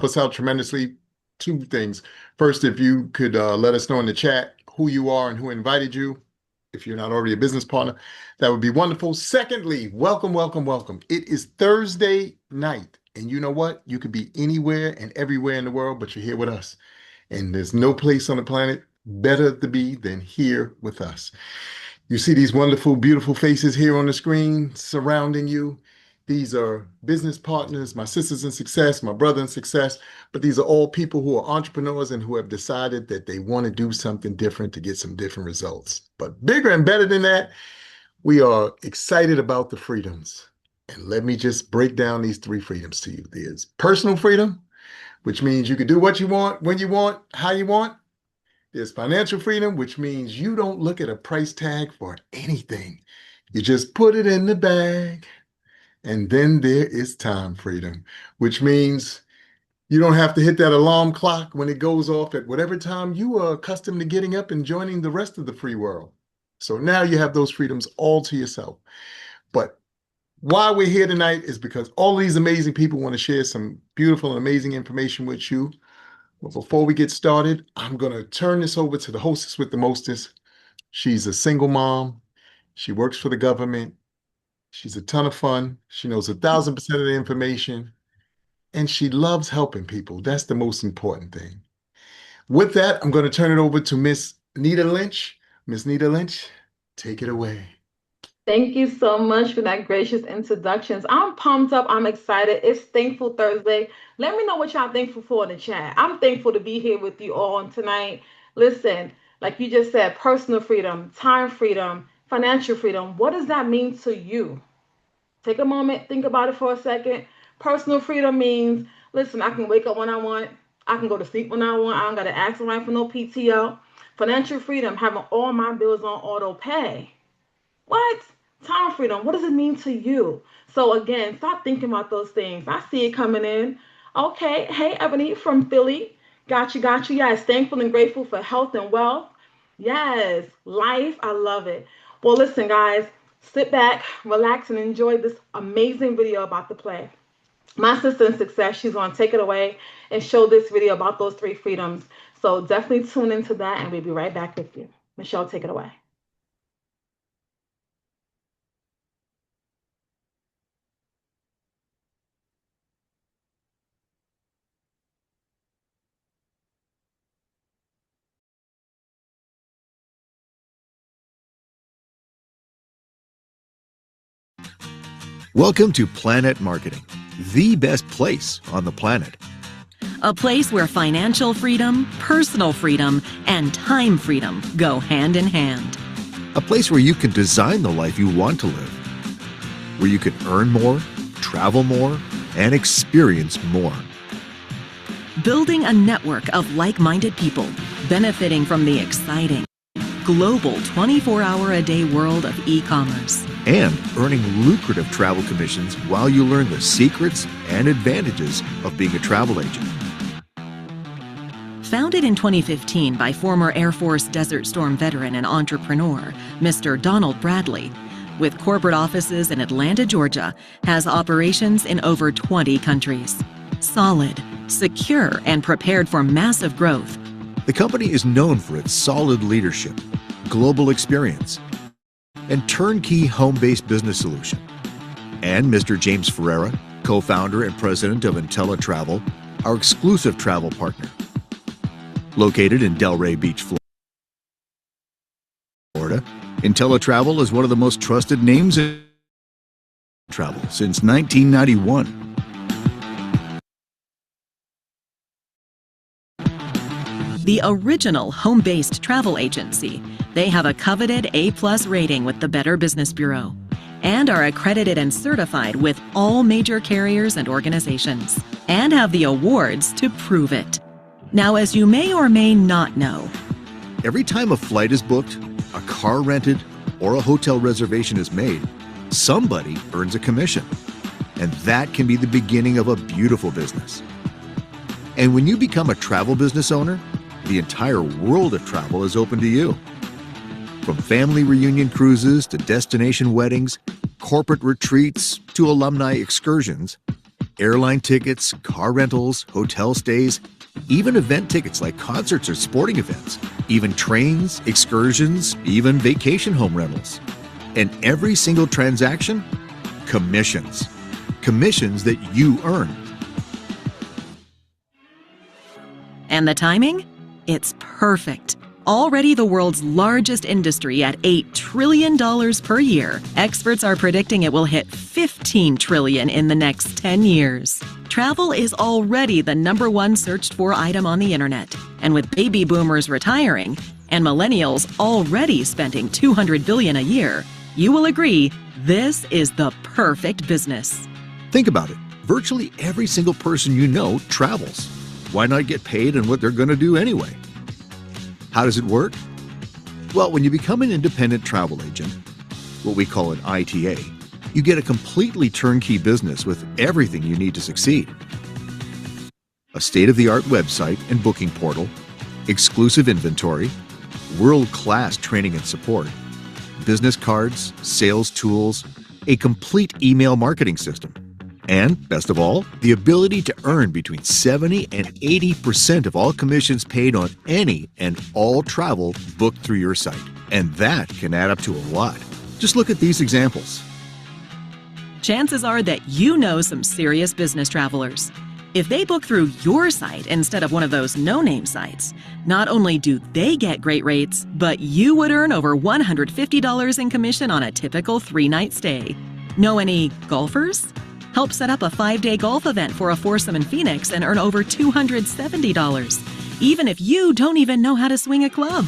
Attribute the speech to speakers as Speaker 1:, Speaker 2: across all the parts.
Speaker 1: us out tremendously. Two things. First, if you could let us know in the chat who you are and who invited you. If you're not already a business partner, that would be wonderful. Secondly, welcome, welcome, welcome. It is Thursday night. And you know what? You could be anywhere and everywhere in the world, but you're here with us. And there's no place on the planet better to be than here with us. You see these wonderful, beautiful faces here on the screen surrounding you. These are business partners, my sisters in success, my brother in success, but these are all people who are entrepreneurs and who have decided that they want to do something different to get some different results. But bigger and better than that, we are excited about the freedoms. And let me just break down these three freedoms to you. There's personal freedom, which means you can do what you want, when you want, how you want. There's financial freedom, which means you don't look at a price tag for anything. You just put it in the bag. And then there is time freedom, which means you don't have to hit that alarm clock when it goes off at whatever time you are accustomed to getting up and joining the rest of the free world. So now you have those freedoms all to yourself. But why we're here tonight is because all these amazing people want to share some beautiful and amazing information with you. But before we get started, I'm going to turn this over to the hostess with the mostest. She's a single mom. She works for the government. She's a ton of fun. She knows 1,000% of the information. And she loves helping people. That's the most important thing. With that, I'm going to turn it over to Miss Nita Lynch. Miss Nita Lynch, take it away.
Speaker 2: Thank you so much for that gracious introductions. I'm pumped up. I'm excited. It's Thankful Thursday. Let me know what y'all thankful for in the chat. I'm thankful to be here with you all tonight. Listen, like you just said, personal freedom, time freedom, financial freedom. What does that mean to you? Take a moment, think about it for a second. Personal freedom means, listen, I can wake up when I want. I can go to sleep when I want. I don't got to ask around for no PTO. Financial freedom, having all my bills on auto pay. What? Time freedom. What does it mean to you? So again, start thinking about those things. I see it coming in. Okay. Hey, Ebony from Philly. Got you, got you. Yes. Thankful and grateful for health and wealth. Yes. Life. I love it. Well, listen, guys, sit back, relax, and enjoy this amazing video about the play. My sister in success, she's going to take it away and show this video about those three freedoms. So definitely tune into that, and we'll be right back with you. Michelle, take it away.
Speaker 3: Welcome to Planet Marketing, the best place on the planet.
Speaker 4: A place where financial freedom, personal freedom, and time freedom go hand in hand.
Speaker 3: A place where you can design the life you want to live. Where you can earn more, travel more, and experience more.
Speaker 4: Building a network of like-minded people, benefiting from the exciting, global 24-hour-a-day world of e-commerce.
Speaker 3: And earning lucrative travel commissions while you learn the secrets and advantages of being a travel agent.
Speaker 4: Founded in 2015 by former Air Force Desert Storm veteran and entrepreneur, Mr. Donald Bradley, with corporate offices in Atlanta, Georgia, has operations in over 20 countries. Solid, secure, and prepared for massive growth.
Speaker 3: The company is known for its solid leadership, global experience, and turnkey home-based business solution. And Mr. James Ferreira, co-founder and president of IntelliTravel, our exclusive travel partner. Located in Delray Beach, Florida, IntelliTravel is one of the most trusted names in travel since 1991.
Speaker 4: The original home-based travel agency, they have a coveted A+ rating with the Better Business Bureau and are accredited and certified with all major carriers and organizations and have the awards to prove it. Now, as you may or may not know,
Speaker 3: every time a flight is booked, a car rented, or a hotel reservation is made, somebody earns a commission. And that can be the beginning of a beautiful business. And when you become a travel business owner, the entire world of travel is open to you. From family reunion cruises to destination weddings, corporate retreats to alumni excursions, airline tickets, car rentals, hotel stays, even event tickets like concerts or sporting events, even trains, excursions, even vacation home rentals. And every single transaction, commissions. Commissions that you earn.
Speaker 4: And the timing? It's perfect. Already the world's largest industry at $8 trillion per year, experts are predicting it will hit $15 trillion in the next 10 years. Travel is already the #1 searched for item on the internet. And with baby boomers retiring and millennials already spending $200 billion a year, you will agree this is the perfect business.
Speaker 3: Think about it. Virtually every single person you know travels. Why not get paid in what they're going to do anyway? How does it work? Well, when you become an independent travel agent, what we call an ITA, you get a completely turnkey business with everything you need to succeed. A state-of-the-art website and booking portal, exclusive inventory, world-class training and support, business cards, sales tools, a complete email marketing system, and, best of all, the ability to earn between 70 and 80% of all commissions paid on any and all travel booked through your site. And that can add up to a lot. Just look at these examples.
Speaker 4: Chances are that you know some serious business travelers. If they book through your site instead of one of those no-name sites, not only do they get great rates, but you would earn over $150 in commission on a typical 3-night stay. Know any golfers? Help set up a 5-day golf event for a foursome in Phoenix and earn over $270, even if you don't even know how to swing a club.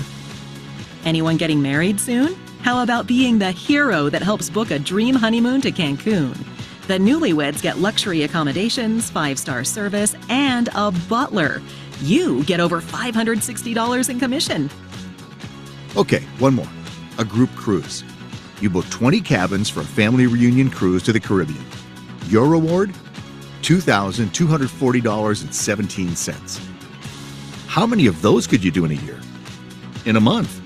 Speaker 4: Anyone getting married soon? How about being the hero that helps book a dream honeymoon to Cancun? The newlyweds get luxury accommodations, 5-star service, and a butler. You get over $560 in commission.
Speaker 3: Okay, one more. A group cruise. You book 20 cabins for a family reunion cruise to the Caribbean. Your reward? $2,240.17. How many of those could you do in a year? In a month?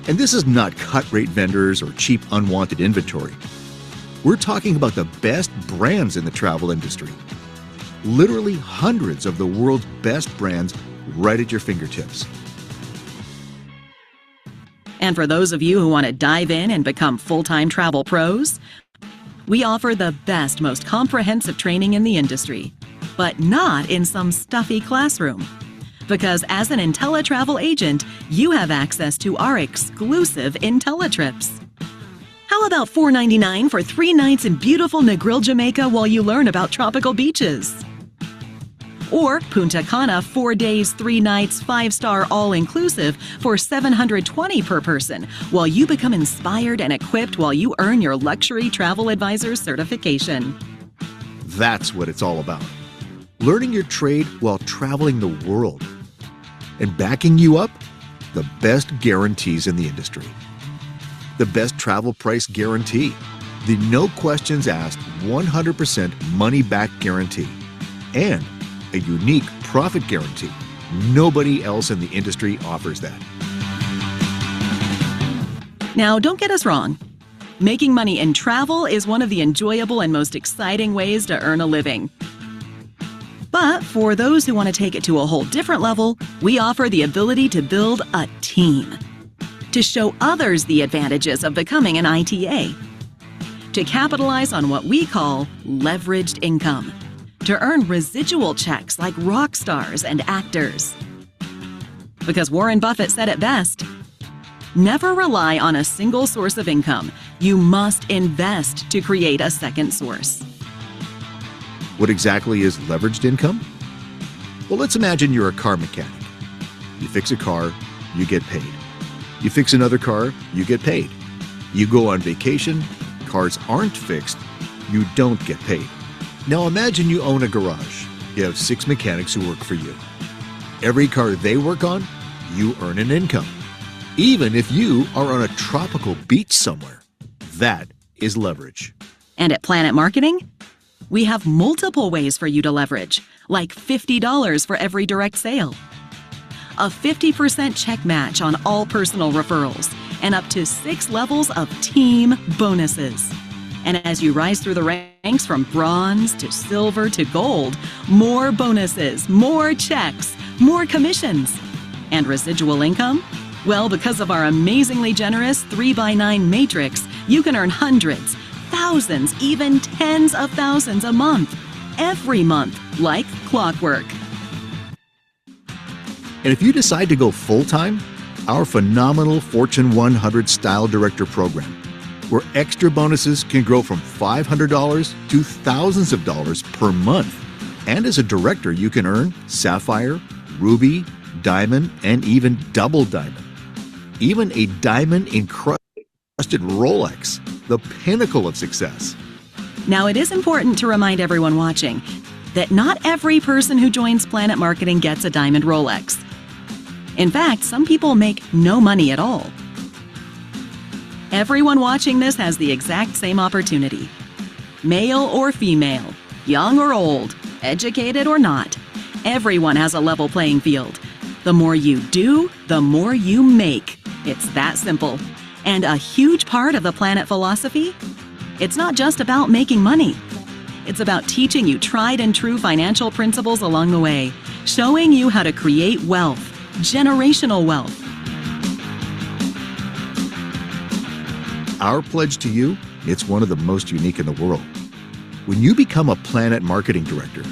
Speaker 3: And this is not cut-rate vendors or cheap unwanted inventory. We're talking about the best brands in the travel industry. Literally hundreds of the world's best brands right at your fingertips.
Speaker 4: And for those of you who want to dive in and become full-time travel pros, we offer the best, most comprehensive training in the industry, but not in some stuffy classroom. Because as an IntelliTravel agent, you have access to our exclusive IntelliTrips. How about $4.99 for 3 nights in beautiful Negril, Jamaica while you learn about tropical beaches? Or Punta Cana, 4 days, 3 nights, 5-star all-inclusive for $720 per person while you become inspired and equipped while you earn your luxury travel advisor certification.
Speaker 3: That's what it's all about. Learning your trade while traveling the world. And backing you up, the best guarantees in the industry. The best travel price guarantee. The no questions asked 100% money back guarantee. And a unique profit guarantee. Nobody else in the industry offers that.
Speaker 4: Now, don't get us wrong. Making money in travel is one of the enjoyable and most exciting ways to earn a living. But for those who want to take it to a whole different level, we offer the ability to build a team. To show others the advantages of becoming an ITA. To capitalize on what we call leveraged income. To earn residual checks like rock stars and actors. Because Warren Buffett said it best, never rely on a single source of income. You must invest to create a second source.
Speaker 3: What exactly is leveraged income? Well, let's imagine you're a car mechanic. You fix a car, you get paid. You fix another car, you get paid. You go on vacation, cars aren't fixed, you don't get paid. Now imagine you own a garage. You have 6 mechanics who work for you. Every car they work on, you earn an income. Even if you are on a tropical beach somewhere. That is leverage.
Speaker 4: And at Planet Marketing, we have multiple ways for you to leverage, like $50 for every direct sale, a 50% check match on all personal referrals, and up to 6 levels of team bonuses. And as you rise through the ranks from bronze to silver to gold, more bonuses, more checks, more commissions. And residual income? Well, because of our amazingly generous 3x9 matrix, you can earn hundreds, thousands, even tens of thousands a month, every month, like clockwork.
Speaker 3: And if you decide to go full-time, our phenomenal Fortune 100 Style Director program, where extra bonuses can grow from $500 to thousands of dollars per month. And as a director, you can earn sapphire, ruby, diamond, and even double diamond. Even a diamond encrusted Rolex, the pinnacle of success.
Speaker 4: Now, it is important to remind everyone watching that not every person who joins Planet Marketing gets a diamond Rolex. In fact, some people make no money at all. Everyone watching this has the exact same opportunity. Male or female, young or old, educated or not, everyone has a level playing field. The more you do, the more you make. It's that simple. And a huge part of the Planet philosophy? It's not just about making money. It's about teaching you tried and true financial principles along the way, showing you how to create wealth, generational wealth.
Speaker 3: Our pledge to you, it's one of the most unique in the world. When you become a Planet Marketing Director,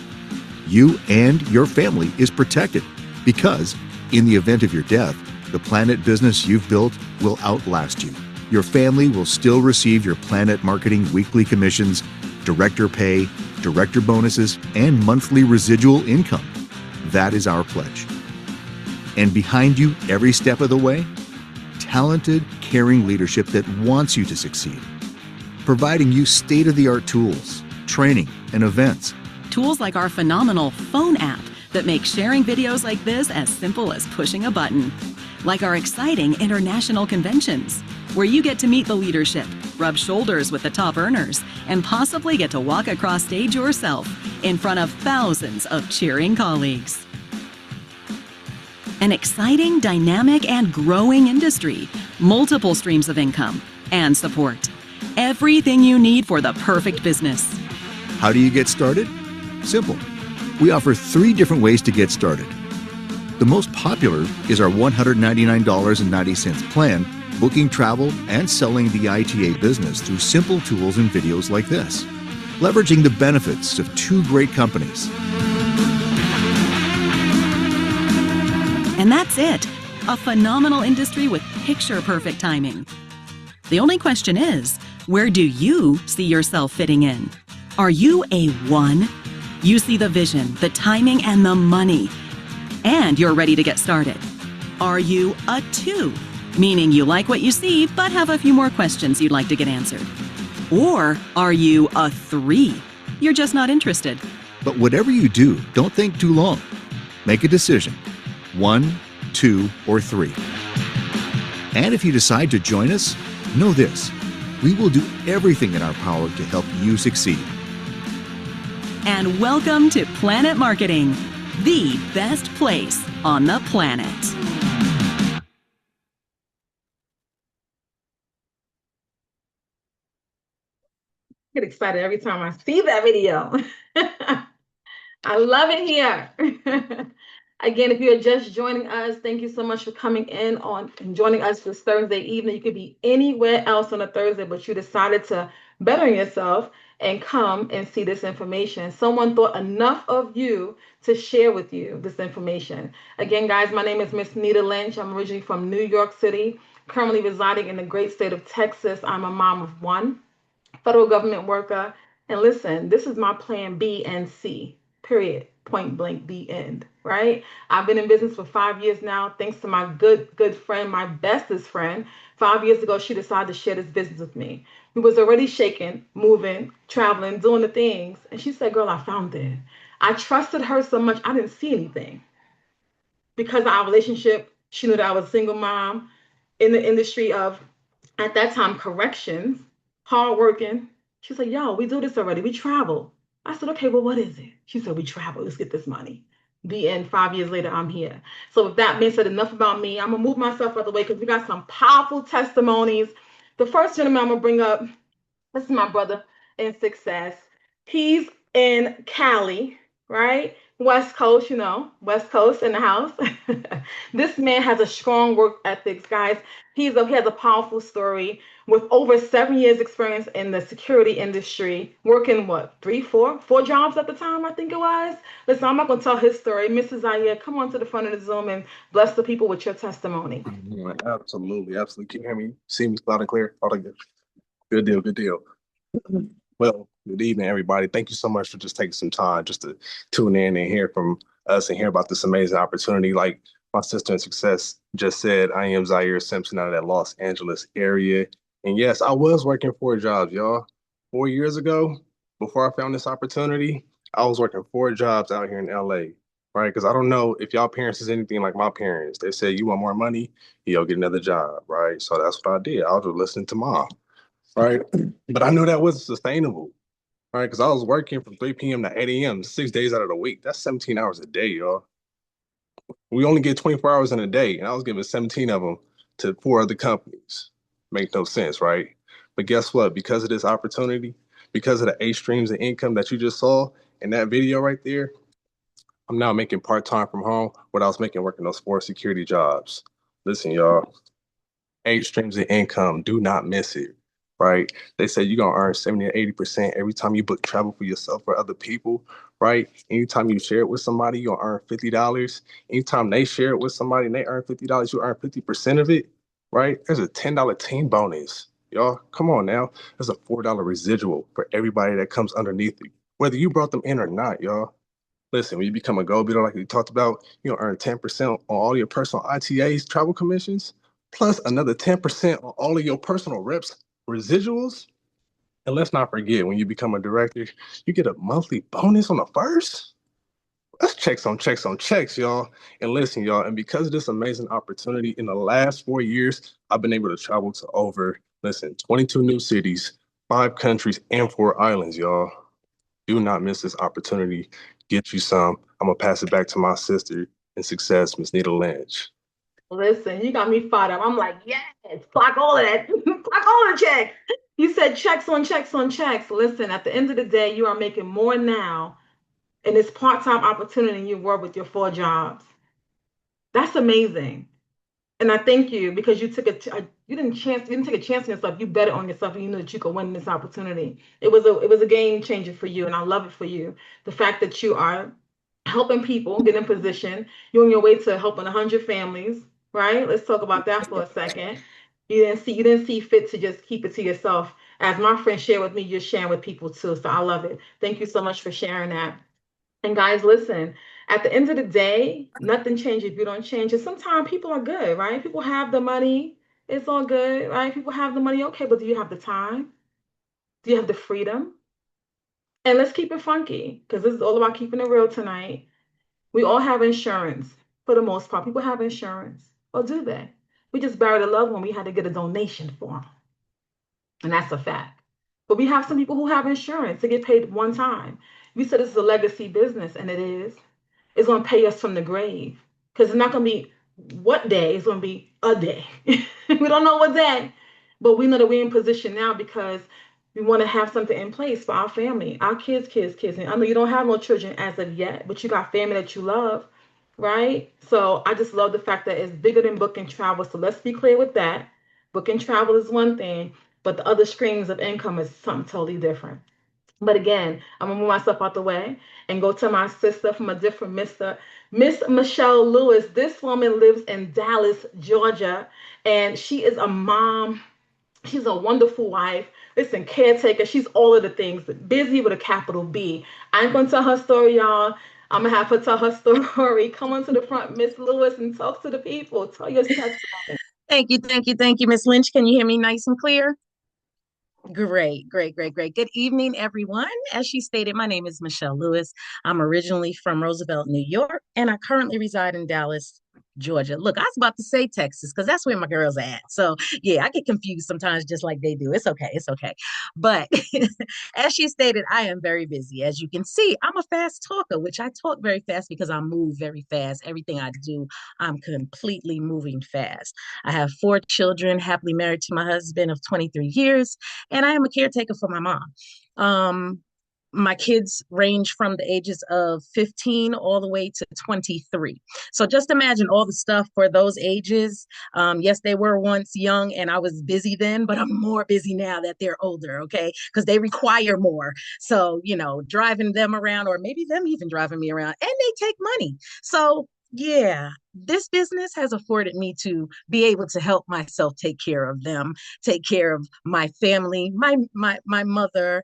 Speaker 3: you and your family is protected because, in the event of your death, the Planet business you've built will outlast you. Your family will still receive your Planet Marketing weekly commissions, director pay, director bonuses, and monthly residual income. That is our pledge. And behind you every step of the way, talented, caring leadership that wants you to succeed, providing you state-of-the-art tools, training, and events.
Speaker 4: Tools like our phenomenal phone app that makes sharing videos like this as simple as pushing a button. Like our exciting international conventions, where you get to meet the leadership, rub shoulders with the top earners, and possibly get to walk across stage yourself in front of thousands of cheering colleagues. An exciting, dynamic, and growing industry, multiple streams of income, and support. Everything you need for the perfect business.
Speaker 3: How do you get started? Simple. We offer 3 different ways to get started. The most popular is our $199.90 plan, booking travel and selling the ITA business through simple tools and videos like this, leveraging the benefits of 2 great companies.
Speaker 4: And that's it. A phenomenal industry with picture-perfect timing. The only question is, where do you see yourself fitting in? Are you a 1? You see the vision, the timing, and the money, and you're ready to get started. Are you a 2? Meaning you like what you see, but have a few more questions you'd like to get answered. Or are you a 3? You're just not interested.
Speaker 3: But whatever you do, don't think too long. Make a decision. 1, 2, or 3. And if you decide to join us, know this: we will do everything in our power to help you succeed.
Speaker 4: And welcome to Planet Marketing, the best place on the planet.
Speaker 2: I get excited every time I see that video. I love it here. Again, if you're just joining us, thank you so much for coming in on and joining us this Thursday evening. You could be anywhere else on a Thursday, but you decided to better yourself and come and see this information. Someone thought enough of you to share with you this information. Again, guys, my name is Miss Nita Lynch. I'm originally from New York City, currently residing in the great state of Texas. I'm a mom of 1, federal government worker. And listen, this is my plan B and C, period, point blank, the end, right? I've been in business for 5 years now, thanks to my good friend, my bestest friend. 5 years ago, she decided to share this business with me. We was already shaking, moving, traveling, doing the things. And she said, girl, I found it. I trusted her so much, I didn't see anything. Because of our relationship, she knew that I was a single mom in the industry of, at that time, corrections, hardworking. She said, yo, we do this already. We travel. I said, okay, well, what is it? She said, we travel. Let's get this money. The end. 5 years later, I'm here. So with that being said, enough about me. I'm going to move myself out of the way because we got some powerful testimonies. The first gentleman I'm going to bring up This is my brother in success. He's in Cali, right? West Coast, West Coast in the house. This man has a strong work ethics, guys. He has a powerful story with over 7 years experience in the security industry, working what, three, four jobs at the time, I think it was. Listen, I'm not gonna tell his story. Mrs. Zaya, come on to the front of the Zoom and bless the people with your testimony.
Speaker 5: Absolutely, absolutely. Can you hear me? See me loud and clear? All good. Good deal, good deal. Well, good evening, everybody. Thank you so much for just taking some time just to tune in and hear from us and hear about this amazing opportunity. Like my sister in success just said, I am Zaire Simpson out of that Los Angeles area. And yes, I was working 4 jobs, y'all. 4 years ago, before I found this opportunity, I was working 4 jobs out here in LA, right? Because I don't know if y'all parents is anything like my parents. They say you want more money, you'll get another job, right? So that's what I did. I was just listening to mom, right? But I knew that wasn't sustainable, right? Because I was working from 3 p.m. to 8 a.m. 6 days out of the week. That's 17 hours a day, y'all. We only get 24 hours in a day, and I was giving 17 of them to 4 other companies. Make no sense, right? But guess what? Because of this opportunity, because of the 8 streams of income that you just saw in that video right there, I'm now making part-time from home what I was making working those 4 security jobs. Listen, y'all, 8 streams of income. Do not miss it, right? They say you're gonna earn 70 or 80% every time you book travel for yourself or other people, right? Anytime you share it with somebody, you're gonna earn $50. Anytime they share it with somebody and they earn $50, you earn 50% of it, right? There's a $10 team bonus. Y'all, come on now. There's a $4 residual for everybody that comes underneath you, whether you brought them in or not, y'all. Listen, when you become a gold bidder, like we talked about, you'll earn 10% on all your personal ITAs, travel commissions, plus another 10% on all of your personal reps, residuals. And let's not forget, when you become a director, you get a monthly bonus on the first. That's checks on checks on checks, y'all. And listen, y'all, and because of this amazing opportunity in the last 4 years, I've been able to travel to over, listen, 22 new cities, 5 countries, and 4 islands, y'all. Do not miss this opportunity. Get you some. I'm gonna pass it back to my sister in success, Miss Nita Lynch.
Speaker 2: Listen, you got me fired up. I'm like, yes, clock all of that. Clock all the checks. You said checks on checks on checks. Listen, at the end of the day, you are making more now in this part-time opportunity than you were with your 4 jobs. That's amazing. And I thank you because you didn't take a chance on yourself. You bet it on yourself and you knew that you could win this opportunity. It was a game changer for you and I love it for you. The fact that you are helping people get in position. You're on your way to helping 100 families, right? Let's talk about that for a second. You didn't see fit to just keep it to yourself. As my friend shared with me, you're sharing with people too. So I love it. Thank you so much for sharing that. And guys, listen, at the end of the day, nothing changes if you don't change. And sometimes people are good, right? People have the money. It's all good, right? People have the money. Okay, but do you have the time? Do you have the freedom? And let's keep it funky because this is all about keeping it real tonight. We all have insurance for the most part. People have insurance. Or do they? We just buried a loved one. We had to get a donation for them. And that's a fact. But we have some people who have insurance to get paid one time. You said this is a legacy business, and it is. It's going to pay us from the grave because it's not going to be what day, it's going to be a day. We don't know what day, but we know that we're in position now because we want to have something in place for our family, our kids. And I know you don't have no children as of yet, but you got family that you love, right? So I just love the fact that it's bigger than book and travel. So let's be clear with that. Book and travel is one thing, but the other streams of income is something totally different. But again, I'm gonna move myself out the way and go to my sister from a different Mister, Miss Michelle Lewis. This woman lives in Dallas, Georgia, and she is a mom. She's a wonderful wife. Listen, caretaker. She's all of the things. Busy with a capital B. I ain't gonna tell her story, y'all. I'm gonna have her tell her story. Come on to the front, Miss Lewis, and talk to the people. Tell your testimony.
Speaker 6: Thank you, Miss Lynch. Can you hear me nice and clear? Great. Good evening, everyone. As she stated, my name is Michelle Lewis. I'm originally from Roosevelt, New York, and I currently reside in Dallas, Georgia. Look, I was about to say Texas because that's where my girls are at. So yeah, I get confused sometimes just like they do. It's okay. It's okay. But as she stated, I am very busy. As you can see, I'm a fast talker, which I talk very fast because I move very fast. Everything I do, I'm completely moving fast. I have 4 children, happily married to my husband of 23 years, and I am a caretaker for my mom. Um, my kids range from the ages of 15 all the way to 23. So just imagine all the stuff for those ages. Yes, they were once young and I was busy then, but I'm more busy now that they're older, okay? Because they require more. So, driving them around or maybe them even driving me around and they take money. So, yeah, this business has afforded me to be able to help myself take care of them, take care of my family, my mother.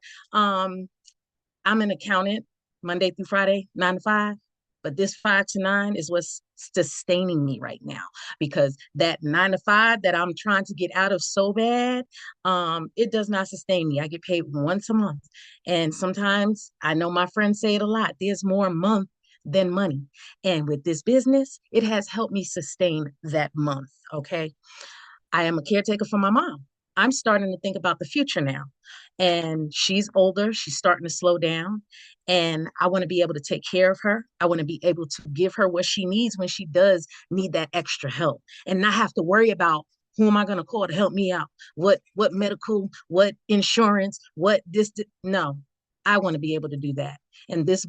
Speaker 6: I'm an accountant Monday through Friday, 9 to 5. But this 5 to 9 is what's sustaining me right now because that 9 to 5 that I'm trying to get out of so bad, it does not sustain me. I get paid once a month. And sometimes I know my friends say it a lot. There's more month than money. And with this business, it has helped me sustain that month. Okay. I am a caretaker for my mom. I'm starting to think about the future now. And she's older, she's starting to slow down. And I want to be able to take care of her. I want to be able to give her what she needs when she does need that extra help and not have to worry about who am I going to call to help me out? What medical, what insurance, what this no. I want to be able to do that. And this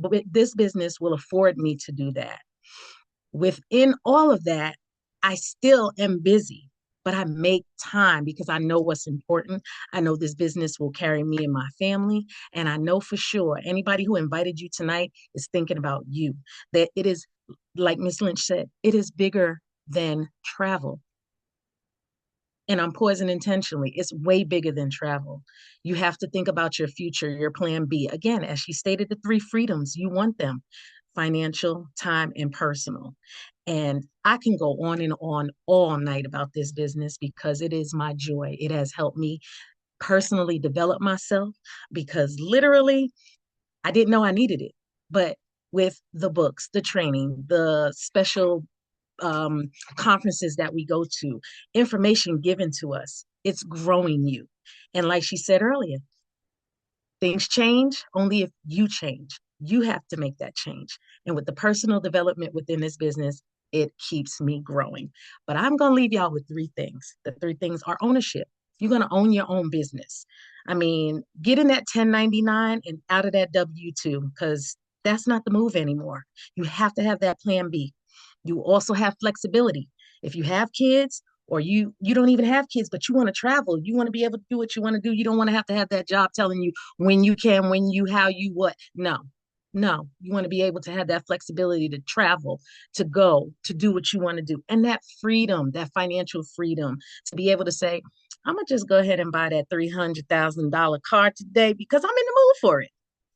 Speaker 6: business will afford me to do that. Within all of that, I still am busy, but I make time because I know what's important. I know this business will carry me and my family. And I know for sure anybody who invited you tonight is thinking about you, that it is, like Miss Lynch said, it is bigger than travel. And I'm pausing intentionally. It's way bigger than travel. You have to think about your future, your plan B. Again, as she stated, the 3 freedoms, you want them: financial, time, and personal. And I can go on all night about this business because it is my joy. It has helped me personally develop myself because literally I didn't know I needed it. But with the books, the training, the special conferences that we go to, information given to us, it's growing you. And like she said earlier, things change only if you change. You have to make that change. And with the personal development within this business, it keeps me growing. But I'm going to leave y'all with 3 things. The 3 things are ownership. You're going to own your own business. I mean, get in that 1099 and out of that W-2 because that's not the move anymore. You have to have that plan B. You also have flexibility. If you have kids, or you don't even have kids, but you want to travel, you want to be able to do what you want to do. You don't want to have that job telling you when you can, when you, how you, what. No, no. You want to be able to have that flexibility to travel, to go, to do what you want to do. And that freedom, that financial freedom to be able to say, I'm going to just go ahead and buy that $300,000 car today because I'm in the mood for it.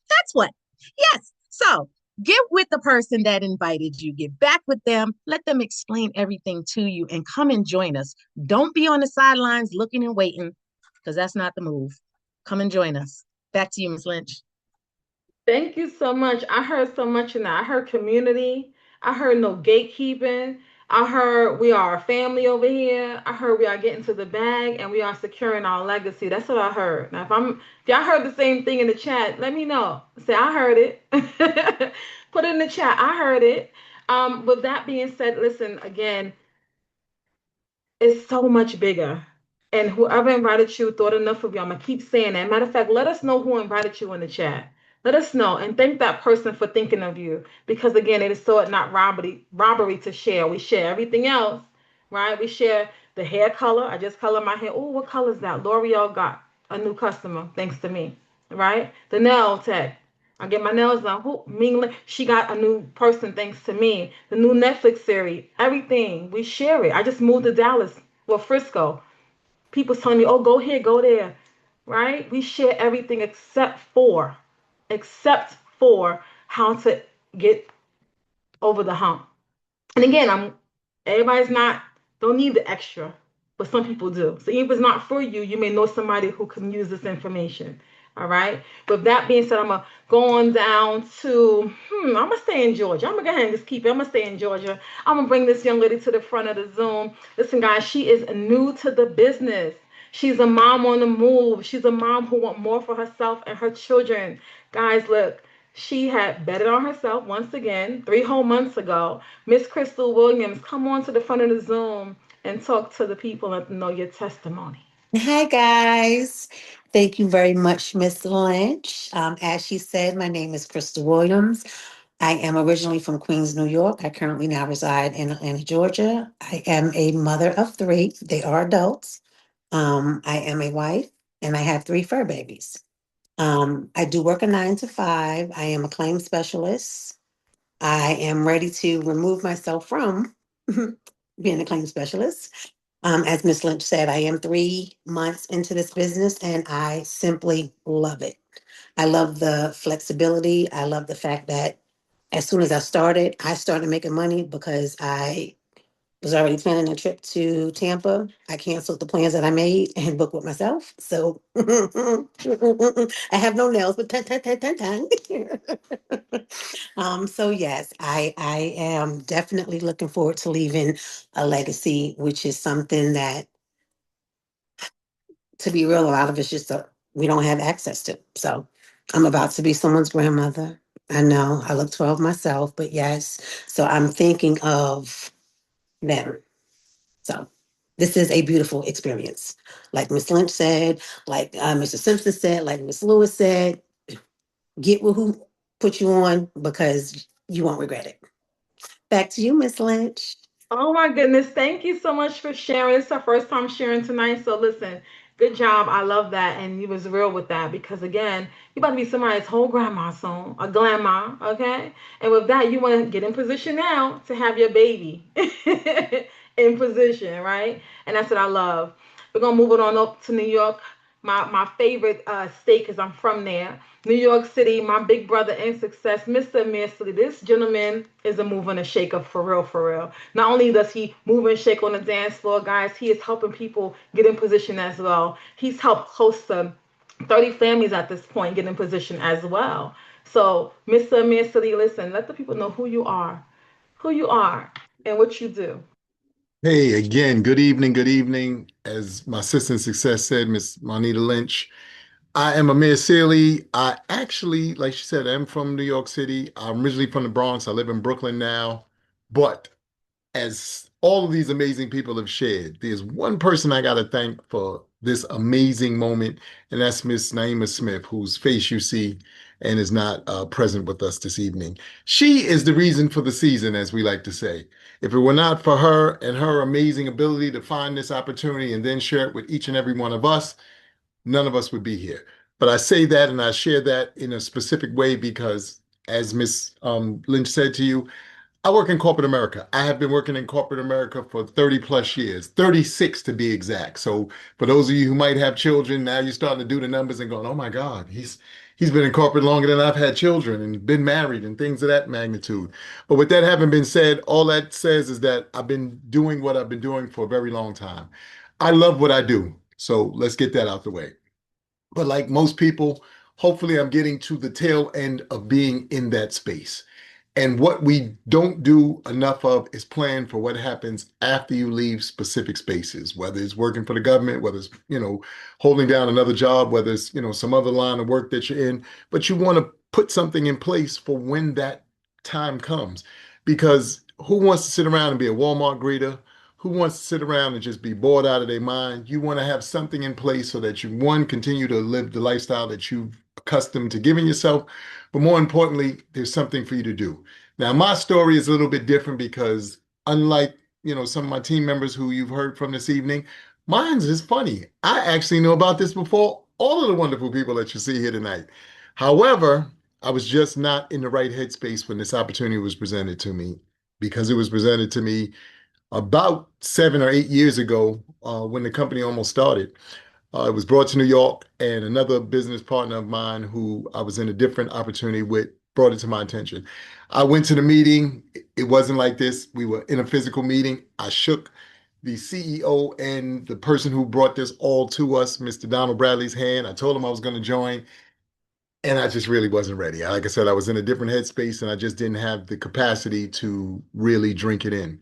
Speaker 6: That's what. Yes. So get with the person that invited you, get back with them, let them explain everything to you, and come and join us. Don't be on the sidelines looking and waiting because that's not the move. Come and join us. Back to you, Ms. Lynch.
Speaker 2: Thank you so much. I heard so much in that. I heard community. I heard no gatekeeping. I heard we are a family over here. I heard we are getting to the bag and we are securing our legacy. That's what I heard. Now, if y'all heard the same thing in the chat, let me know. Say I heard it. Put it in the chat. I heard it. With that being said, listen again. It's so much bigger. And whoever invited you thought enough of you. I'm gonna keep saying that. Matter of fact, let us know who invited you in the chat. Let us know and thank that person for thinking of you. Because again, it is so not robbery to share. We share everything else, right? We share the hair color. I just color my hair. Oh, what color is that? L'Oreal got a new customer thanks to me, right? The nail tech. I get my nails done. Who Ming? She got a new person thanks to me. The new Netflix series. Everything we share it. I just moved to Dallas, well Frisco. People's telling me, "Oh, go here, go there," right? We share everything except for how to get over the hump. And again, everybody's not don't need the extra, but some people do. So even if it's not for you, you may know somebody who can use this information. All right. With that being said, I'm gonna go on down to I'm gonna stay in Georgia. I'm gonna go ahead and just keep it. I'm gonna stay in Georgia. I'm gonna bring this young lady to the front of the Zoom. Listen, guys, she is new to the business. She's a mom on the move. She's a mom who wants more for herself and her children. Guys, look, she had betted on herself once again 3 whole months ago. Miss Crystal Williams, come on to the front of the Zoom and talk to the people and let them know your testimony.
Speaker 7: Hi, guys. Thank you very much, Miss Lynch. As she said, my name is Crystal Williams. I am originally from Queens, New York. I currently now reside in Atlanta, Georgia. I am a mother of three. They are adults. I am a wife, and I have three fur babies. I do work a 9 to 5. I am a claim specialist. I am ready to remove myself from being a claim specialist. As Miss Lynch said, I am 3 months into this business and I simply love it. I love the flexibility. I love the fact that as soon as I started making money because I was already planning a trip to Tampa. I canceled the plans that I made and booked with myself. So I have no nails, but tan, tan, tan, tan, tan. So yes, I am definitely looking forward to leaving a legacy, which is something that, to be real, a lot of us just we don't have access to. So I'm about to be someone's grandmother. I know I look 12 myself, but yes. So I'm thinking of them. So this is a beautiful experience. Like Miss Lynch said, like Mr. Simpson said, like Miss Lewis said, get with who put you on because you won't regret it. Back to you, Miss Lynch.
Speaker 2: Oh my goodness. Thank you so much for sharing. It's our first time sharing tonight. So listen, good job. I love that. And you was real with that because again, you about to be somebody's whole grandma soon, a grandma, okay? And with that, you want to get in position now to have your baby in position, right? And that's what I love. We're gonna move it on up to New York, my favorite state because I'm from there. New York City, my big brother in success, Mr. Amir City. This gentleman is a move and a shaker for real, for real. Not only does he move and shake on the dance floor, guys, he is helping people get in position as well. He's helped close to 30 families at this point get in position as well. So, Mr. Amir City, listen, let the people know who you are, and what you do.
Speaker 1: Hey, again, good evening, good evening. As my sister in success said, Miss Moneta Lynch, I am Amir Sealy. I actually, like she said, I'm from New York City. I'm originally from the Bronx. I live in Brooklyn now. But as all of these amazing people have shared, there's one person I got to thank for this amazing moment, and that's Miss Naima Smith, whose face you see and is not present with us this evening. She is the reason for the season, as we like to say. If it were not for her and her amazing ability to find this opportunity and then share it with each and every one of us, none of us would be here. But I say that and I share that in a specific way because, as Miss Lynch said to you, I work in corporate America. I have been working in corporate America for 30 plus years, 36 to be exact. So for those of you who might have children, now you're starting to do the numbers and going, oh my God, he's been in corporate longer than I've had children and been married and things of that magnitude. But with that having been said, all that says is that I've been doing what I've been doing for a very long time. I love what I do. So let's get that out the way. But like most people, hopefully I'm getting to the tail end of being in that space. And what we don't do enough of is plan for what happens after you leave specific spaces, whether it's working for the government, whether it's, holding down another job, whether it's, some other line of work that you're in. But you want to put something in place for when that time comes. Because who wants to sit around and be a Walmart greeter? Who wants to sit around and just be bored out of their mind? You want to have something in place so that you, one, continue to live the lifestyle that you've accustomed to giving yourself, but more importantly, there's something for you to do. Now, my story is a little bit different because unlike, some of my team members who you've heard from this evening, mine's is funny. I actually know about this before all of the wonderful people that you see here tonight. However, I was just not in the right headspace when this opportunity was presented to me because it was presented to me about 7 or 8 years ago when the company almost started. It was brought to New York, and another business partner of mine who I was in a different opportunity with brought it to my attention. I went to the meeting. It wasn't like this. We were in a physical meeting. I shook the CEO and the person who brought this all to us, Mr. Donald Bradley's hand. I told him I was going to join. And I just really wasn't ready. Like I said, I was in a different headspace and I just didn't have the capacity to really drink it in.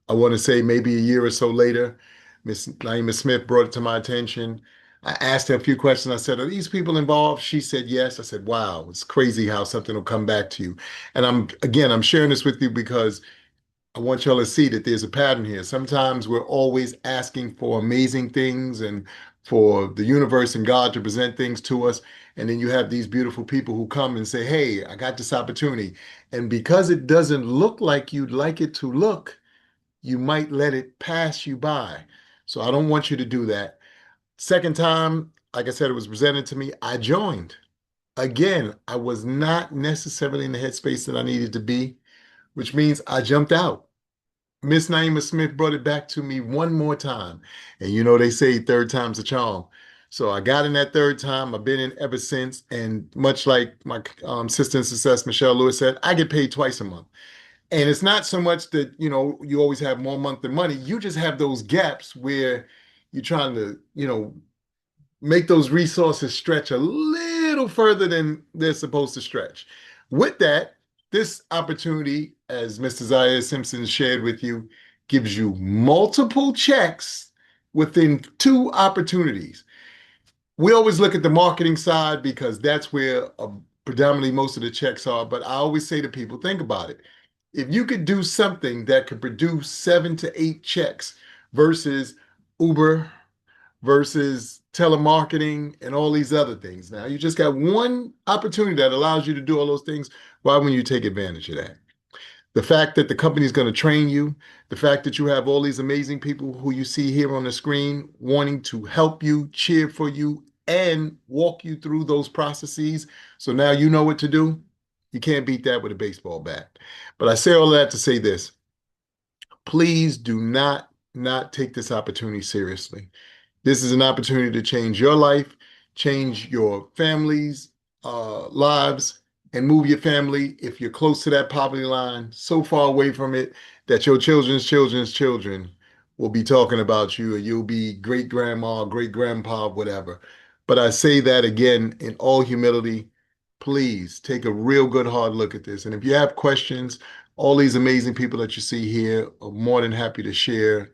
Speaker 1: I want to say maybe a year or so later, Miss Naima Smith brought it to my attention. I asked her a few questions. I said, "Are these people involved?" She said, "Yes." I said, "Wow, it's crazy how something will come back to you." And I'm sharing this with you because I want y'all to see that there's a pattern here. Sometimes we're always asking for amazing things and for the universe and God to present things to us. And then you have these beautiful people who come and say, "Hey, I got this opportunity." And because it doesn't look like you'd like it to look, you might let it pass you by. So I don't want you to do that. Second time, like I said, it was presented to me. I joined. Again, I was not necessarily in the headspace that I needed to be, which means I jumped out. Miss Naima Smith brought it back to me one more time. And you know, they say third time's a charm. So I got in that third time. I've been in ever since. And much like my sister in success, Michelle Lewis said, I get paid twice a month. And it's not so much that, you always have more month than money. You just have those gaps where you're trying to, make those resources stretch a little further than they're supposed to stretch. With that, this opportunity, as Mr. Zaire Simpson shared with you, gives you multiple checks within two opportunities. We always look at the marketing side because that's where predominantly most of the checks are. But I always say to people, think about it. If you could do something that could produce 7 to 8 checks versus Uber, versus telemarketing and all these other things. Now, you just got one opportunity that allows you to do all those things. Why wouldn't you take advantage of that? The fact that the company is going to train you, the fact that you have all these amazing people who you see here on the screen wanting to help you, cheer for you, and walk you through those processes. So now you know what to do. You can't beat that with a baseball bat. But I say all that to say this. Please do not take this opportunity seriously. This is an opportunity to change your life, change your family's lives, and move your family if you're close to that poverty line, so far away from it that your children's children will be talking about you, or you'll be great grandma, great grandpa, whatever. But I say that again in all humility. Please take a real good hard look at this. And if you have questions, all these amazing people that you see here are more than happy to share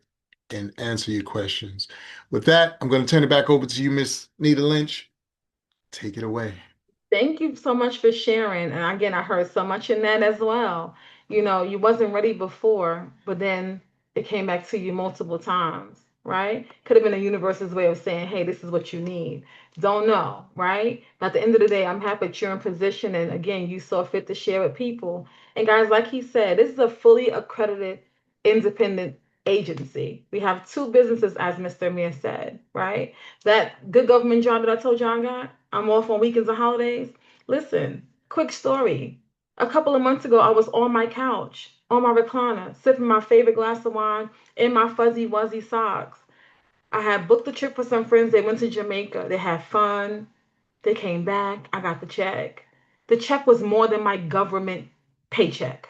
Speaker 1: and answer your questions. With that, I'm going to turn it back over to you, Miss Nita Lynch. Take it away.
Speaker 2: Thank you so much for sharing. And again, I heard so much in that as well. You wasn't ready before, but then it came back to you multiple times, right? Could have been the universe's way of saying, hey, this is what you need. Don't know, right? But at the end of the day, I'm happy that you're in position. And again, you saw fit to share with people. And guys, like he said, this is a fully accredited independent agency. We have two businesses, as Mr. Amir said, right? That good government job that I told you I got, I'm off on weekends and holidays. Listen, quick story. A couple of months ago, I was on my couch, on my recliner, sipping my favorite glass of wine in my fuzzy wuzzy socks. I had booked a trip for some friends. They went to Jamaica. They had fun. They came back. I got the check. The check was more than my government paycheck.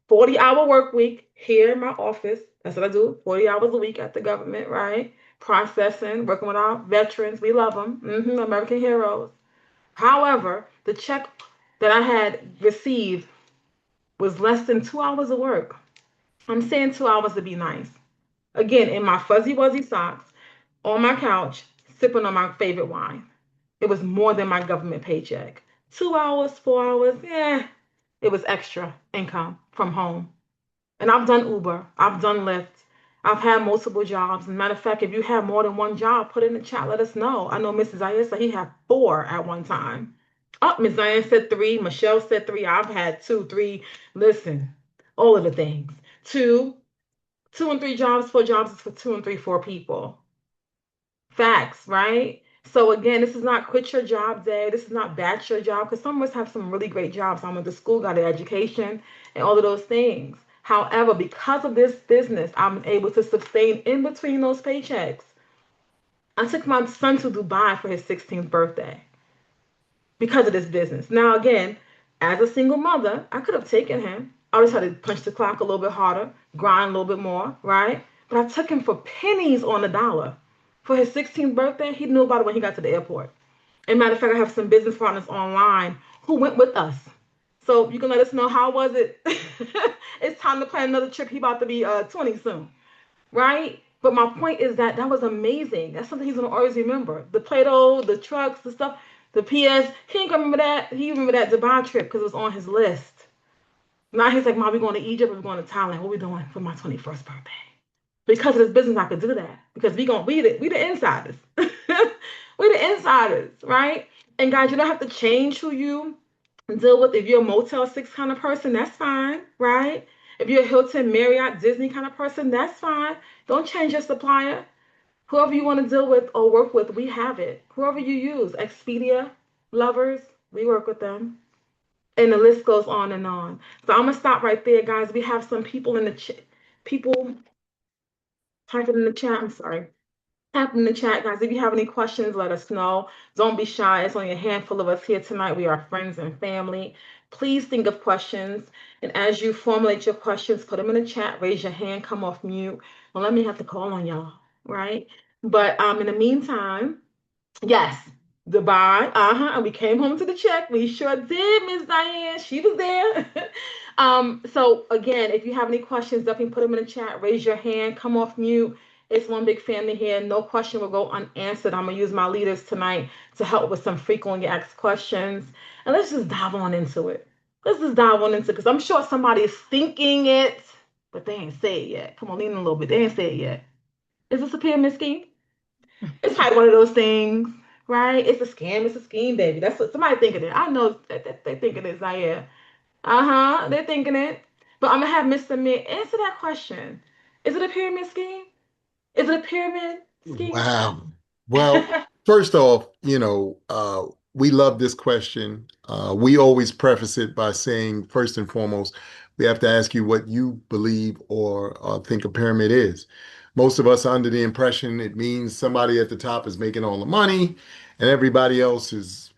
Speaker 2: 40-hour work week here in my office. That's what I do. 40 hours a week at the government, right? Processing, working with our veterans. We love them. American heroes. However, the check that I had received was less than 2 hours of work. I'm saying 2 hours to be nice. Again, in my fuzzy wuzzy socks, on my couch, sipping on my favorite wine. It was more than my government paycheck. 2 hours, 4 hours, yeah, it was extra income from home. And I've done Uber, I've done Lyft, I've had multiple jobs. Matter of fact, if you have more than one job, put it in the chat, let us know. I know Mrs. Ayers said he had 4 at one time. Oh, Ms. Diane said 3, Michelle said 3, I've had 2, 3. Listen, all of the things. Two and three jobs, 4 jobs is for 2 and 3, 4 people. Facts, right? So again, this is not quit your job day. This is not batch your job because some of us have some really great jobs. I went to school, got an education, and all of those things. However, because of this business, I'm able to sustain in between those paychecks. I took my son to Dubai for his 16th birthday because of this business. Now, again, as a single mother, I could have taken him. I just had to punch the clock a little bit harder, grind a little bit more, right? But I took him for pennies on the dollar. For his 16th birthday, he knew about it when he got to the airport. And matter of fact, I have some business partners online who went with us. So you can let us know how was it. It's time to plan another trip. He about to be 20 soon, right? But my point is that that was amazing. That's something he's gonna always remember. The Play-Doh, the trucks, the stuff, the PS. He ain't gonna remember that. He remember that Dubai trip because it was on his list. Now he's like, Mom, we going to Egypt or we going to Thailand? What we doing for my 21st birthday? Because of this business, I could do that. Because we the insiders. We the insiders, right? And guys, you don't have to change who you deal with. If you're a Motel 6 kind of person, that's fine, right? If you're a Hilton, Marriott, Disney kind of person, that's fine. Don't change your supplier. Whoever you want to deal with or work with, we have it. Whoever you use, Expedia, Lovers, we work with them. And the list goes on and on. So I'm gonna stop right there, guys. We have some people in the people typing in the chat. I'm sorry. Type in the chat, guys. If you have any questions, let us know. Don't be shy. It's only a handful of us here tonight. We are friends and family. Please think of questions. And as you formulate your questions, put them in the chat. Raise your hand. Come off mute. Don't let me have to call on y'all, right? But in the meantime, yes, Dubai. And we came home to the check. We sure did, Miss Diane. She was there. So again, if you have any questions, definitely put them in the chat. Raise your hand. Come off mute. It's one big family here. No question will go unanswered. I'm gonna use my leaders tonight to help with some frequently asked questions. And let's just dive on into it. Let's just dive on into it because I'm sure somebody is thinking it, but they ain't say it yet. Come on, lean in a little bit. They ain't say it yet. Is this a pyramid scheme? It's probably one of those things, right? It's a scam. It's a scheme, baby. That's what somebody thinking it. I know that they thinking it, Zaire. They're thinking it. But I'm gonna have Mr. Mick answer that question. Is it a pyramid scheme? Is it a pyramid scheme?
Speaker 1: Wow. Well, first off, we love this question. We always preface it by saying, first and foremost, we have to ask you what you believe or think a pyramid is. Most of us are under the impression it means somebody at the top is making all the money and everybody else is,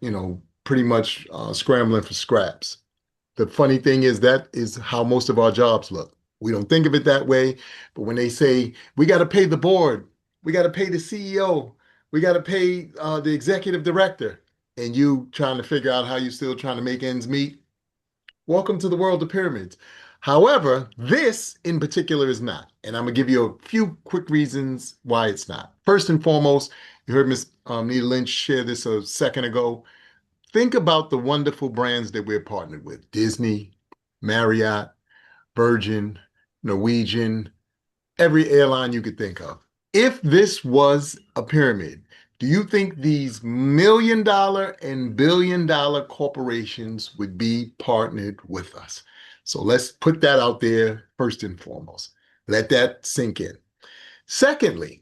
Speaker 1: pretty much scrambling for scraps. The funny thing is that is how most of our jobs look. We don't think of it that way, but when they say we got to pay the board, we got to pay the CEO, we got to pay the executive director, and you trying to figure out how you still trying to make ends meet, welcome to the world of pyramids. However, this in particular is not, and I'm gonna give you a few quick reasons why it's not. First and foremost, you heard Miss Nita Lynch share this a second ago. Think about the wonderful brands that we're partnered with: Disney, Marriott, Virgin, Norwegian, every airline you could think of. If this was a pyramid, do you think these $1 million and $1 billion corporations would be partnered with us? So let's put that out there first and foremost. Let that sink in. Secondly,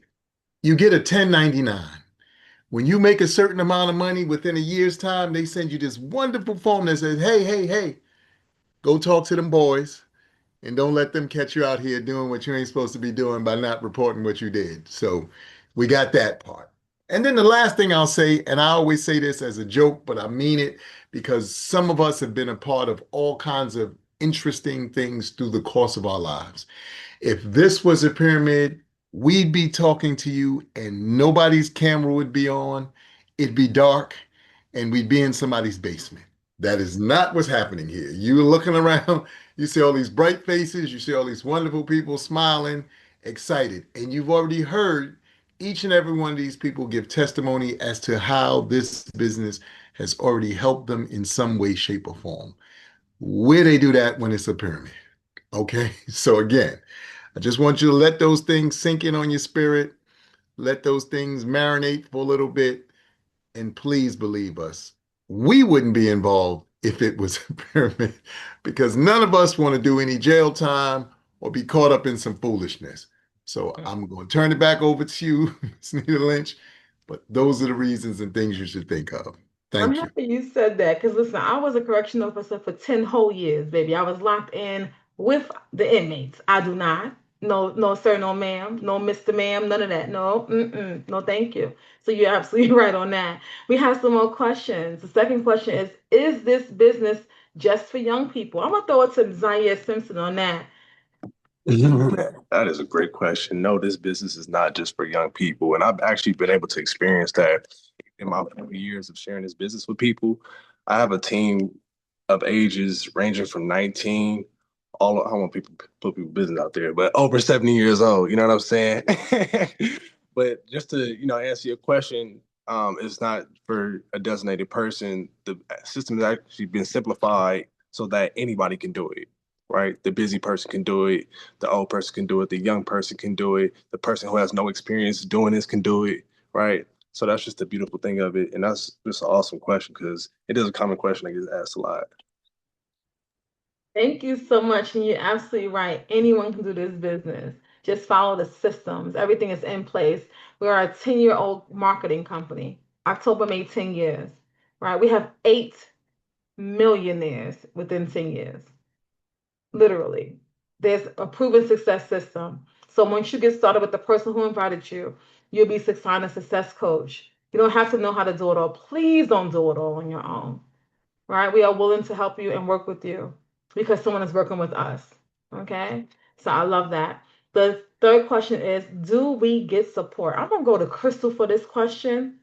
Speaker 1: you get a 1099. When you make a certain amount of money within a year's time, they send you this wonderful form that says, hey, hey, hey, go talk to them boys and don't let them catch you out here doing what you ain't supposed to be doing by not reporting what you did. So we got that part. And then the last thing I'll say, and I always say this as a joke, but I mean it because some of us have been a part of all kinds of interesting things through the course of our lives. If this was a pyramid, we'd be talking to you and nobody's camera would be on. It'd be dark and we'd be in somebody's basement. That is not what's happening here. You're looking around, you see all these bright faces, you see all these wonderful people smiling, excited. And you've already heard each and every one of these people give testimony as to how this business has already helped them in some way, shape, or form. Where they do that when it's a pyramid. Okay. So again, I just want you to let those things sink in on your spirit, let those things marinate for a little bit, and please believe us, we wouldn't be involved if it was a pyramid because none of us want to do any jail time or be caught up in some foolishness. So I'm going to turn it back over to you, Ms. Nita Lynch, but those are the reasons and things you should think of.
Speaker 2: I'm
Speaker 1: Thank you.
Speaker 2: happy you said that because listen, I was a correctional officer for 10 whole years, baby. I was locked in with the inmates. I do not. No, no, sir, no, ma'am, no, Mr. Ma'am, none of that. No, no, thank you. So you're absolutely right on that. We have some more questions. The second question is this business just for young people? I'm gonna throw it to Zaire Simpson on that.
Speaker 5: That is a great question. No, this business is not just for young people. And I've actually been able to experience that in my 4 years of sharing this business with people. I have a team of ages ranging from 19, all I don't want people put people business out there, but over 70 years old. You know what I'm saying? But just to answer your question, it's not for a designated person. The system has actually been simplified so that anybody can do it. Right, the busy person can do it, the old person can do it, the young person can do it, the person who has no experience doing this can do it. Right, so that's just the beautiful thing of it, and that's just an awesome question because it is a common question that gets asked a lot.
Speaker 2: Thank you so much. And you're absolutely right. Anyone can do this business. Just follow the systems. Everything is in place. We are a 10-year-old marketing company. October made 10 years, right? We have 8 millionaires within 10 years. Literally. There's a proven success system. So once you get started with the person who invited you, you'll be assigned a success coach. You don't have to know how to do it all. Please don't do it all on your own, right? We are willing to help you and work with you because someone is working with us. Okay. So I love that. The third question is, do we get support? I'm going to go to Crystal for this question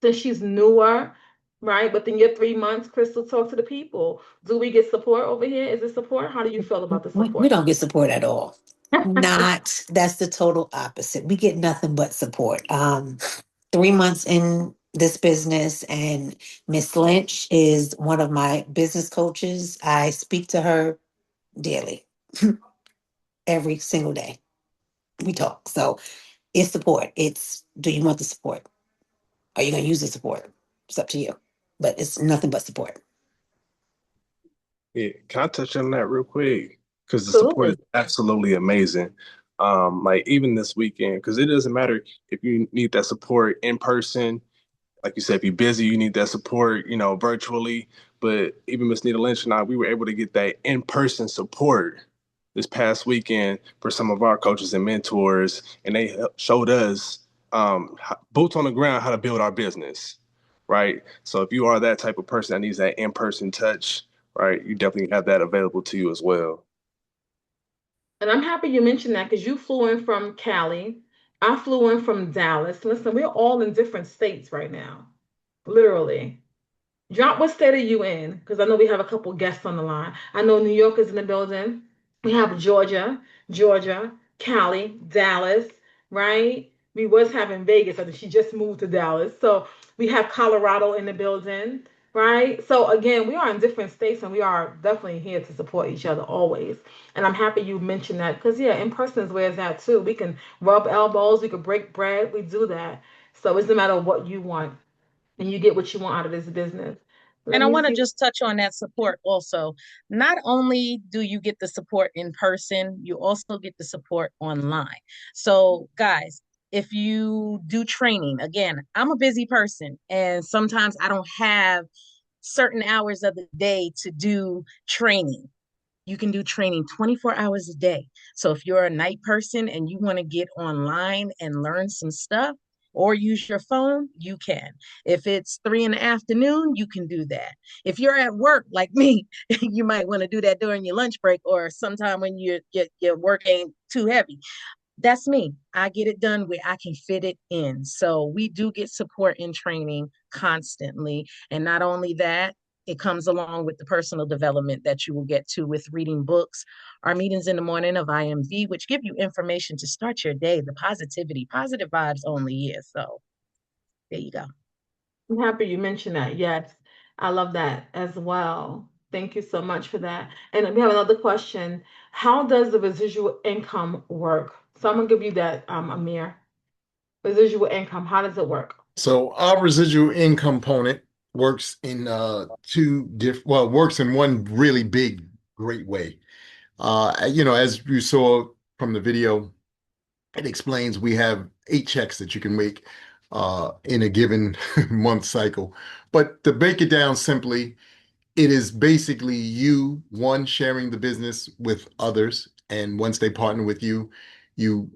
Speaker 2: since she's newer, right? Within your 3 months, Crystal, talk to the people. Do we get support over here? Is it support? How do you feel about the
Speaker 7: We
Speaker 2: support?
Speaker 7: don't get support at all. Not, that's the total opposite. We get nothing but support. 3 months in this business, and Miss Lynch is one of my business coaches. I speak to her daily, every single day. We talk. So it's support. It's, do you want the support? Are you going to use the support? It's up to you. But it's nothing but support.
Speaker 5: Yeah, can I touch on that real quick? Because the support is
Speaker 2: Absolutely.
Speaker 5: absolutely amazing. Like even this weekend, because it doesn't matter if you need that support in person. Like you said, if you're busy, you need that support, virtually. But even Miss Nita Lynch and I, we were able to get that in-person support this past weekend for some of our coaches and mentors, and they showed us boots on the ground how to build our business, right? So if you are that type of person that needs that in-person touch, right, you definitely have that available to you as well.
Speaker 2: And I'm happy you mentioned that because you flew in from Cali. I flew in from Dallas. Listen, we're all in different states right now, literally. Drop, what state are you in? Because I know we have a couple guests on the line. I know New York is in the building. We have Georgia, Cali, Dallas, right? We was having Vegas. I think she just moved to Dallas. So we have Colorado in the building, right? So again, we are in different states and we are definitely here to support each other always. And I'm happy you mentioned that because yeah, in person is where it's at too. We can rub elbows, we can break bread, we do that. So it's no matter what you want and you get what you want out of this business. Let
Speaker 6: And I
Speaker 2: me
Speaker 6: want to
Speaker 2: see.
Speaker 6: just touch on that support also. Not only do you get the support in person, you also get the support online. So, guys, if you do training, again, I'm a busy person and sometimes I don't have certain hours of the day to do training. You can do training 24 hours a day. So if you're a night person and you want to get online and learn some stuff or use your phone, you can. If it's 3 in the afternoon, you can do that. If you're at work like me, you might want to do that during your lunch break or sometime when your work ain't too heavy. That's me. I get it done where I can fit it in. So we do get support in training constantly. And not only that, it comes along with the personal development that you will get to with reading books. Our meetings in the morning of IMV, which give you information to start your day, the positivity, positive vibes only here. So there you go.
Speaker 2: I'm happy you mentioned that. Yes, I love that as well. Thank you so much for that. And we have another question. How does the residual income work? So I'm gonna give you that, Amir. Residual income, how does it work?
Speaker 1: So our residual income component works in two different, well, works in one really big, great way. As you saw from the video, it explains we have 8 checks that you can make in a given month cycle. But to break it down simply, it is basically you, one, sharing the business with others. And once they partner with you, you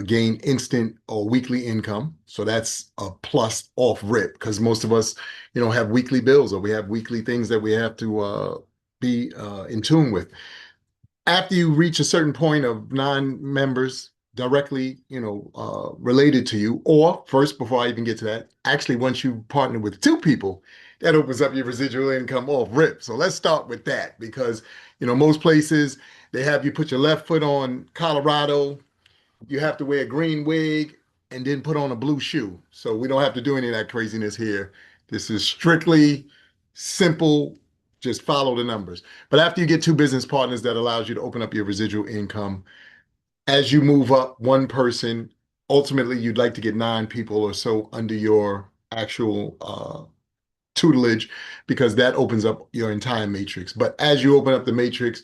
Speaker 1: gain instant or weekly income. So that's a plus off rip because most of us, have weekly bills or we have weekly things that we have to be in tune with. After you reach a certain point of non-members, directly, related to you. Or first, before I even get to that, actually, once you partner with two people, that opens up your residual income off rip. So let's start with that because, most places they have you put your left foot on Colorado, you have to wear a green wig and then put on a blue shoe. So we don't have to do any of that craziness here. This is strictly simple, just follow the numbers. But after you get two business partners, that allows you to open up your residual income. As you move up one person, ultimately you'd like to get nine people or so under your actual tutelage because that opens up your entire matrix. But as you open up the matrix,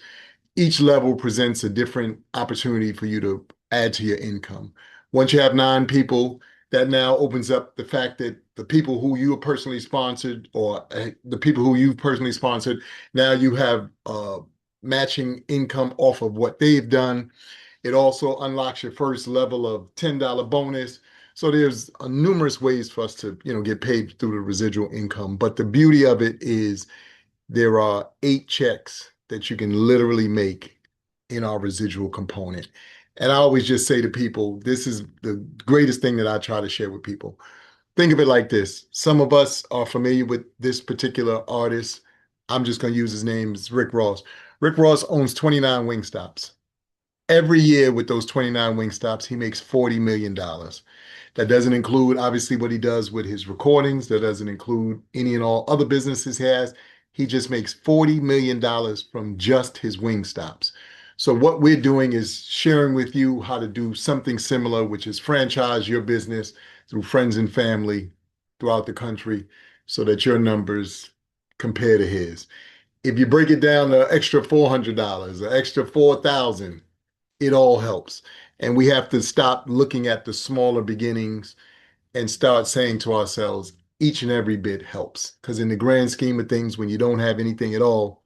Speaker 1: each level presents a different opportunity for you to add to your income. Once you have nine people, that now opens up the fact that the people who you personally sponsored or the people who you've personally sponsored, now you have matching income off of what they've done. It also unlocks your first level of $10 bonus. So there's numerous ways for us to, get paid through the residual income. But the beauty of it is there are 8 checks that you can literally make in our residual component. And I always just say to people, this is the greatest thing that I try to share with people. Think of it like this. Some of us are familiar with this particular artist. I'm just going to use his name. It's Rick Ross. Rick Ross owns 29 Wingstops. Every year with those 29 Wingstops, he makes $40 million. That doesn't include, obviously, what he does with his recordings. That doesn't include any and all other businesses he has. He just makes $40 million from just his Wingstops. So what we're doing is sharing with you how to do something similar, which is franchise your business through friends and family throughout the country so that your numbers compare to his. If you break it down to extra $400, an extra 4,000, it all helps. And we have to stop looking at the smaller beginnings and start saying to ourselves, each and every bit helps. Because in the grand scheme of things, when you don't have anything at all,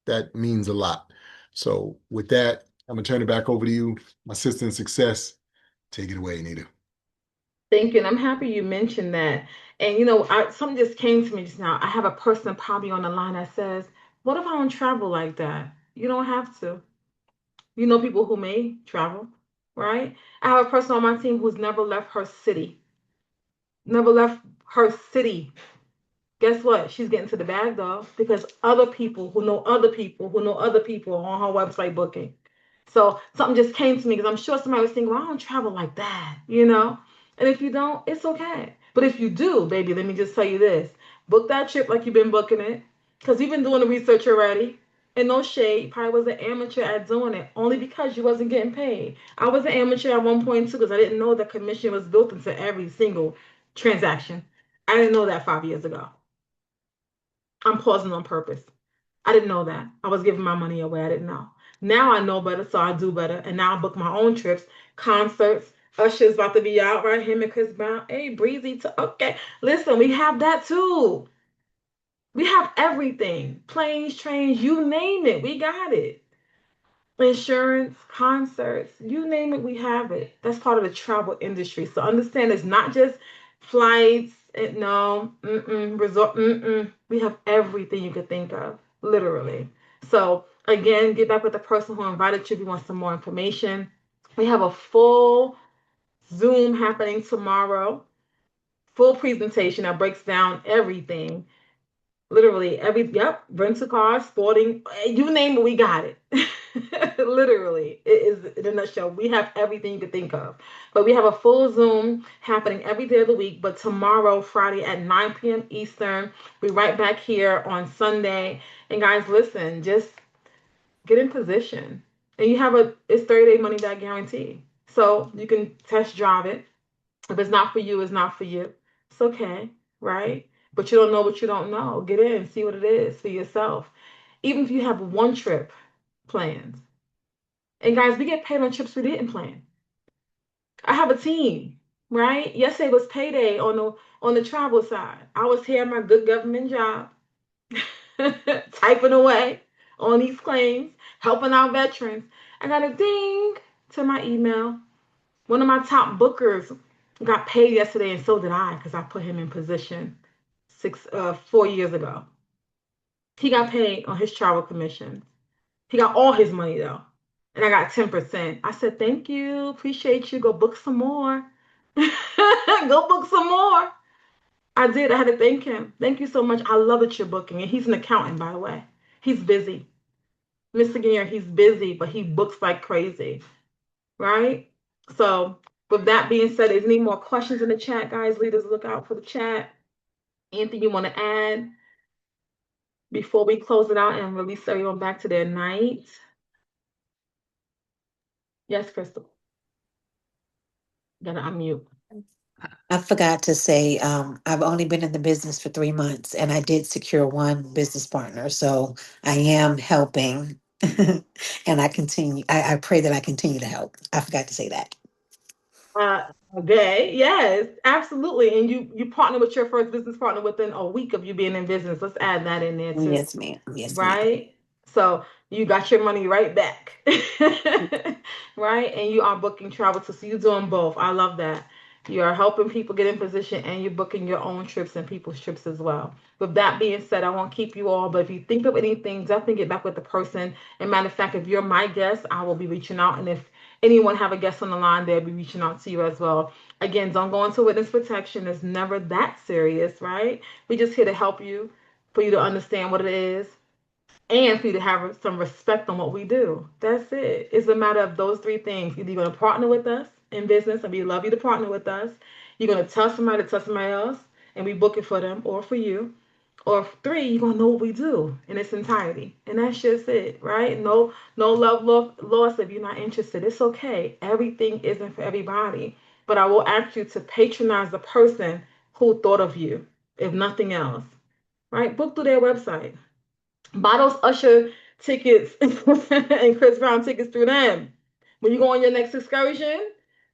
Speaker 1: that means a lot. So with that, I'm gonna turn it back over to you, my sister in success. Take it away, Anita.
Speaker 2: Thank you. And I'm happy you mentioned that. And something just came to me just now. I have a person probably on the line that says, what if I don't travel like that? You don't have to. You know people who may travel, right? I have a person on my team who's never left her city. Never left her city. Guess what? She's getting to the bag though, because other people who know other people who know other people are on her website booking. So something just came to me because I'm sure somebody was thinking, well, I don't travel like that. And if you don't, it's okay. But if you do, baby, let me just tell you this. Book that trip like you've been booking it. Because you've been doing the research already. And no shade, you probably was an amateur at doing it only because you wasn't getting paid. I was an amateur at one point too because I didn't know the commission was built into every single transaction. I didn't know that 5 years ago. I'm pausing on purpose. I didn't know that. I was giving my money away. I didn't know. Now I know better, so I do better. And now I book my own trips, concerts. Usher's about to be out, right? Him and Chris Brown. Hey, Breezy. Okay. Listen, we have that too. We have everything. Planes, trains, you name it. We got it. Insurance, concerts, you name it, we have it. That's part of the travel industry. So understand it's not just flights, no, resort, we have everything you could think of, literally. So again, get back with the person who invited you if you want some more information. We have a full Zoom happening tomorrow, full presentation that breaks down everything. Literally yep, rental cars, sporting, you name it, we got it. Literally, it is in a nutshell. We have everything you could think of. But we have a full Zoom happening every day of the week. But tomorrow, Friday at 9 p.m. Eastern, we're right back here on Sunday. And guys, listen, just get in position. And it's 30-day money back guarantee. So you can test drive it. If it's not for you, it's not for you. It's okay, right? But you don't know what you don't know. Get in, see what it is for yourself. Even if you have one trip planned. And guys, we get paid on trips we didn't plan. I have a team, right? Yesterday was payday on the travel side. I was here at my good government job, typing away on these claims, helping out veterans. I got a ding to my email. One of my top bookers got paid yesterday, and so did I, because I put him in position 4 years ago. He got paid on his travel commissions. He got all his money though. and I got 10%. I said, thank you, appreciate you. Go book some more. Go book some more. I did. I had to thank him. Thank you so much. I love that you're booking. And he's an accountant, by the way. He's busy. Mr. Gear, he's busy, but he books like crazy. Right? So, with that being said, is there any more questions in the chat, guys? Leaders, look out for the chat. Anything you want to add before we close it out and release everyone back to their night? Yes, Crystal. Gotta unmute.
Speaker 7: I forgot to say, I've only been in the business for 3 months and I did secure one business partner. So I am helping and I pray that I continue to help. I forgot to say that.
Speaker 2: Uh, okay, yes, absolutely. And you partner with your first business partner within a week of you being in business. Let's add that in there too.
Speaker 7: Yes, ma'am. Yes, ma'am.
Speaker 2: Right? So you got your money right back. Right? And you are booking travel too. So you're doing both. I love that. You are helping people get in position and you're booking your own trips and people's trips as well. With that being said, I won't keep you all, but if you think of anything, definitely get back with the person. And matter of fact, if you're my guest, I will be reaching out. And if anyone have a guest on the line, they'll be reaching out to you as well. Again, don't go into witness protection. It's never that serious, right? We just here to help you, for you to understand what it is, and for you to have some respect on what we do. That's it. It's a matter of those three things. Either you're going to partner with us in business, and we love you to partner with us. You're going to tell somebody else, and we book it for them or for you. Or three, you're gonna know what we do in its entirety, and that's just it, right? No loss if you're not interested. It's okay. Everything isn't for everybody, but I will ask you to patronize the person who thought of you, if nothing else, right? Book through their website, buy those Usher tickets and Chris Brown tickets through them. When you go on your next excursion,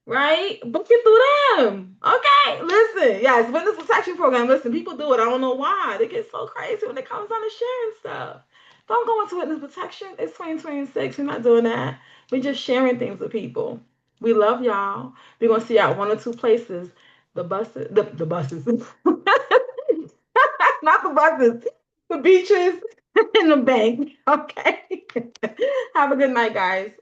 Speaker 2: right? Book it through them. Okay, listen. Yes, witness protection program. Listen, people do it. I don't know why. They get so crazy when it comes down to sharing stuff. Don't go into witness protection. It's 2026. We're not doing that. We're just sharing things with people. We love y'all. We're gonna see you at one or two places. The buses. Not the buses, the beaches, and the bank. Okay. Have a good night, guys.